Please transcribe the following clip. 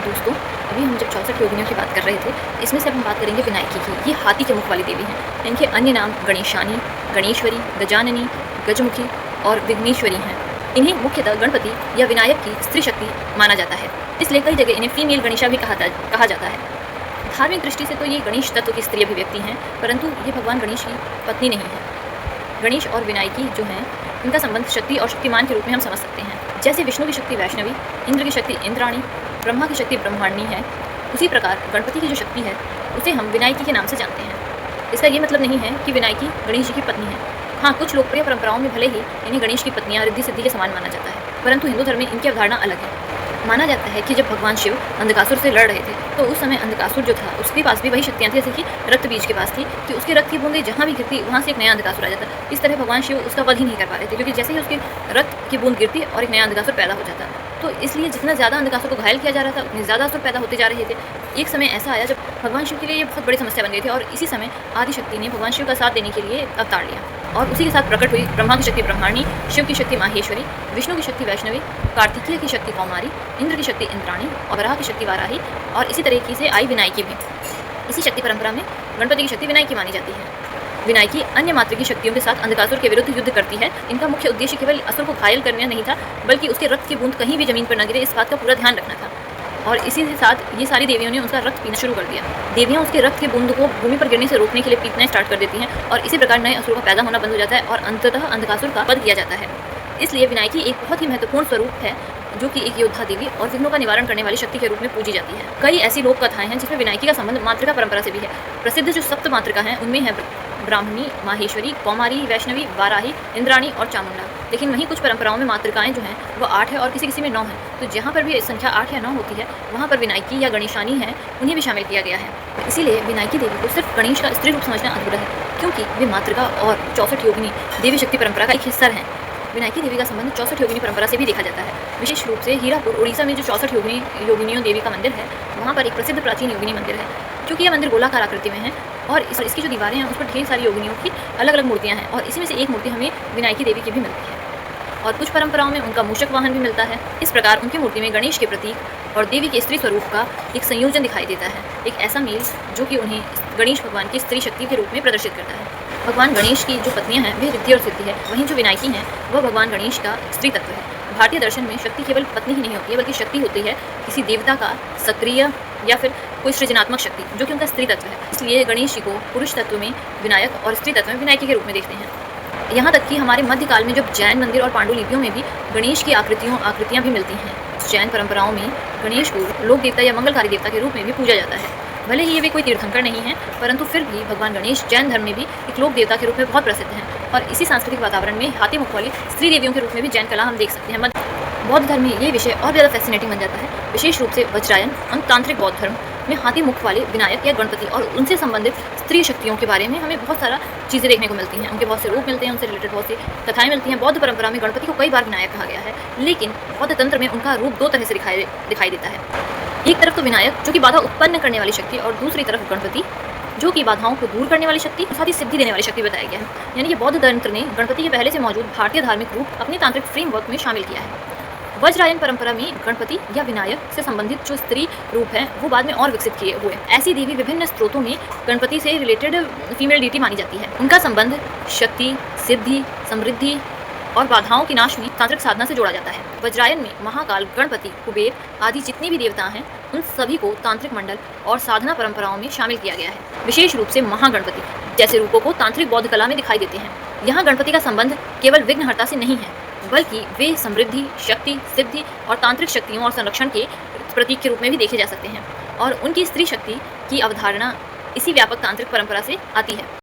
दोस्तों, अभी हम जब 64 योगिनियों की बात कर रहे थे, इसमें से अब हम बात करेंगे विनायकी की। ये हाथी के मुख वाली देवी हैं। इनके अन्य नाम गणेशानी, गणेश्वरी, गजाननी, गजमुखी और विघ्नेश्वरी हैं। इन्हें मुख्यतः गणपति या विनायक की स्त्री शक्ति माना जाता है, इसलिए कई जगह इन्हें फीमेल गणेशा भी कहा जाता है। धार्मिक दृष्टि से तो ये गणेश तत्व की स्त्री अभिव्यक्ति हैं, परंतु ये भगवान गणेश की पत्नी नहीं है। गणेश और विनायकी जो हैं, इनका संबंध शक्ति और शक्तिमान के रूप में हम समझ सकते हैं। जैसे विष्णु की शक्ति वैष्णवी, इंद्र की शक्ति इंद्राणी, ब्रह्मा की शक्ति ब्रह्मांडी है, उसी प्रकार गणपति की जो शक्ति है उसे हम विनायकी के नाम से जानते हैं। इसका ये मतलब नहीं है कि विनायकी गणेश जी की पत्नी है। हाँ, कुछ लोकप्रिय परंपराओं में भले ही इन्हें गणेश की पत्नियां रिद्धि सिद्धि के समान माना जाता है, परंतु हिंदू धर्म में इनकी अवधारणा अलग है। माना जाता है कि जब भगवान शिव अंधकासुर से लड़ रहे थे, तो उस समय अंधकासुर जो था उसके पास भी वही शक्तियाँ थी जैसे कि रक्त बीज के पास थी, कि उसके रक्त की बूंदें जहाँ भी गिरती वहाँ से एक नया अंधकासुर आ जाता। इस तरह भगवान शिव उसका वध ही नहीं कर पा रहे थे, क्योंकि जैसे ही उसके रक्त की बूंद गिरती और एक नया अंधकासुर पैदा हो जाता। तो इसलिए जितना ज़्यादा अंधकासुर को घायल किया जा रहा था, उतने ज़्यादा असुर पैदा होते जा रहे थे। एक समय ऐसा आया जब भगवान शिव के लिए ये बहुत बड़ी समस्या बन गई थी, और इसी समय आदिशक्ति ने भगवान शिव का साथ देने के लिए अवतार लिया, और उसी के साथ प्रकट हुई ब्रह्मा की शक्ति ब्रह्माणी, शिव की शक्ति माहेश्वरी, विष्णु की शक्ति वैष्णवी, कार्तिकेय की शक्ति कौमारी, इंद्र की शक्ति इंद्राणी और वराह की शक्ति वाराही, और इसी तरीके से आई विनायकी भी। इसी शक्ति परंपरा में गणपति की शक्ति विनायकी मानी जाती है। विनायकी अन्य मात्र की शक्तियों के साथ अंधकासुर के विरुद्ध युद्ध करती है। इनका मुख्य उद्देश्य केवल असुर को घायल करना नहीं था, बल्कि उसके रक्त की बूंद कहीं भी जमीन पर न गिरे, इस बात का पूरा ध्यान रखना था। और इसी के साथ ये सारी देवियों ने उसका रक्त पीना शुरू कर दिया। देवियाँ उसके रक्त की बूंद को भूमि पर गिरने से रोकने के लिए पीतना स्टार्ट कर देती हैं, और इसी प्रकार नए असुर का पैदा होना बंद हो जाता है और अंततः अंधकासुर का वध किया जाता है। इसलिए विनायकी एक बहुत ही महत्वपूर्ण स्वरूप है, जो कि एक योद्धा देवी और विघ्नों का निवारण करने वाली शक्ति के रूप में पूजी जाती है। कई ऐसी लोक कथाएं हैं जिसमें विनायकी का संबंध मातृका परंपरा से भी है। प्रसिद्ध जो सप्त मातृका हैं उनमें है ब्राह्मणी, माहेश्वरी, कौमारी, वैष्णवी, वाराही, इंद्राणी और चामुंडा। लेकिन वहीं कुछ परंपराओं में मातृकाएं जो हैं वो 8 है और किसी किसी में 9 है। तो जहाँ पर भी संख्या 8 या 9 होती है, वहाँ पर विनायकी या गणेशानी है, उन्हें भी शामिल किया गया है। इसीलिए विनायकी देवी को सिर्फ गणेश का स्त्री रूप समझना अधूरा है, क्योंकि वे मातृका और 64 योगिनी देवी शक्ति परंपरा का एक हिस्सा हैं। विनायकी देवी का संबंध 64 योगिनी परंपरा से भी देखा जाता है। विशेष रूप से हीरापुर उड़ीसा में जो 64 योगिनियों देवी का मंदिर है, वहाँ पर एक प्रसिद्ध प्राचीन योगिनी मंदिर है। क्योंकि यह मंदिर गोलाकार आकृति में है और इसकी जो दीवारें हैं उस पर ढेर सारी योगिनियों की अलग अलग मूर्तियाँ हैं, और इसी में से एक मूर्ति हमें विनायकी देवी की भी मिलती है। और कुछ परंपराओं में उनका मूषक वाहन भी मिलता है। इस प्रकार उनकी मूर्ति में गणेश के प्रतीक और देवी के स्त्री स्वरूप का एक संयोजन दिखाई देता है, एक ऐसा मेल जो कि उन्हें गणेश भगवान की स्त्री शक्ति के रूप में प्रदर्शित करता है। भगवान गणेश की जो पत्नियां हैं वे रिद्धि और सिद्धि है, वहीं जो विनायकी हैं वह भगवान गणेश का स्त्री तत्व है। भारतीय दर्शन में शक्ति केवल पत्नी ही नहीं होती है, बल्कि शक्ति होती है किसी देवता का सक्रिय या फिर कोई सृजनात्मक शक्ति, जो कि उनका स्त्री तत्व है। इसलिए गणेश जी को पुरुष तत्व में विनायक और स्त्री तत्व में विनायकी के रूप में देखते हैं। यहाँ तक कि हमारे मध्यकाल में जब जैन मंदिर और पांडुलिपियों में भी गणेश की आकृतियाँ भी मिलती हैं। जैन परंपराओं में गणेश को लोक देवता या मंगलकारी देवता के रूप में भी पूजा जाता है। भले ही ये वे कोई तीर्थंकर नहीं है, परंतु फिर भी भगवान गणेश जैन धर्म में भी एक लोक देवता के रूप में बहुत प्रसिद्ध हैं, और इसी सांस्कृतिक वातावरण में हाथी मुख वाली स्त्री देवियों के रूप में भी जैन कला हम देख सकते हैं। बौद्ध धर्म में ये विषय और ज़्यादा फैसिनेटिंग बन जाता है, विशेष रूप से वज्रायन तांत्रिक बौद्ध धर्म में हाथी मुख वाले विनायक या गणपति और उनसे संबंधित स्त्री शक्तियों के बारे में हमें बहुत सारा चीज़ें देखने को मिलती हैं। उनके बहुत से रूप मिलते हैं, उनसे रिलेटेड बहुत सी कथाएं मिलती हैं। बौद्ध परंपरा में गणपति को कई बार विनायक कहा गया है, लेकिन बौद्ध तंत्र में उनका रूप दो तरह से दिखाई देता है। एक तरफ तो विनायक जो कि बाधा उत्पन्न करने वाली शक्ति, और दूसरी तरफ गणपति जो कि बाधाओं को दूर करने वाली शक्ति, साथ ही सिद्धि देने वाली शक्ति बताया गया है। यानी कि बौद्ध तंत्र ने गणपति के पहले से मौजूद भारतीय धार्मिक रूप अपने तांत्रिक फ्रेमवर्क में शामिल किया है। वज्रायन परंपरा में गणपति या विनायक से संबंधित जो स्त्री रूप है वो बाद में और विकसित किए हुए। ऐसी देवी विभिन्न स्त्रोतों में गणपति से रिलेटेड फीमेल डीटी मानी जाती है। उनका संबंध शक्ति, सिद्धि, समृद्धि और बाधाओं के नाश में तांत्रिक साधना से जोड़ा जाता है। वज्रायन में महाकाल, गणपति, कुबेर आदि जितनी भी देवता हैं उन सभी को तांत्रिक मंडल और साधना परंपराओं में शामिल किया गया है। विशेष रूप से महागणपति जैसे रूपों को तांत्रिक बौद्ध कला में दिखाई देते हैं। यहाँ गणपति का संबंध केवल विघ्नहर्ता से नहीं है, बल्कि वे समृद्धि, शक्ति, सिद्धि और तांत्रिक शक्तियों और संरक्षण के प्रतीक के रूप में भी देखे जा सकते हैं, और उनकी स्त्री शक्ति की अवधारणा इसी व्यापक तांत्रिक परंपरा से आती है।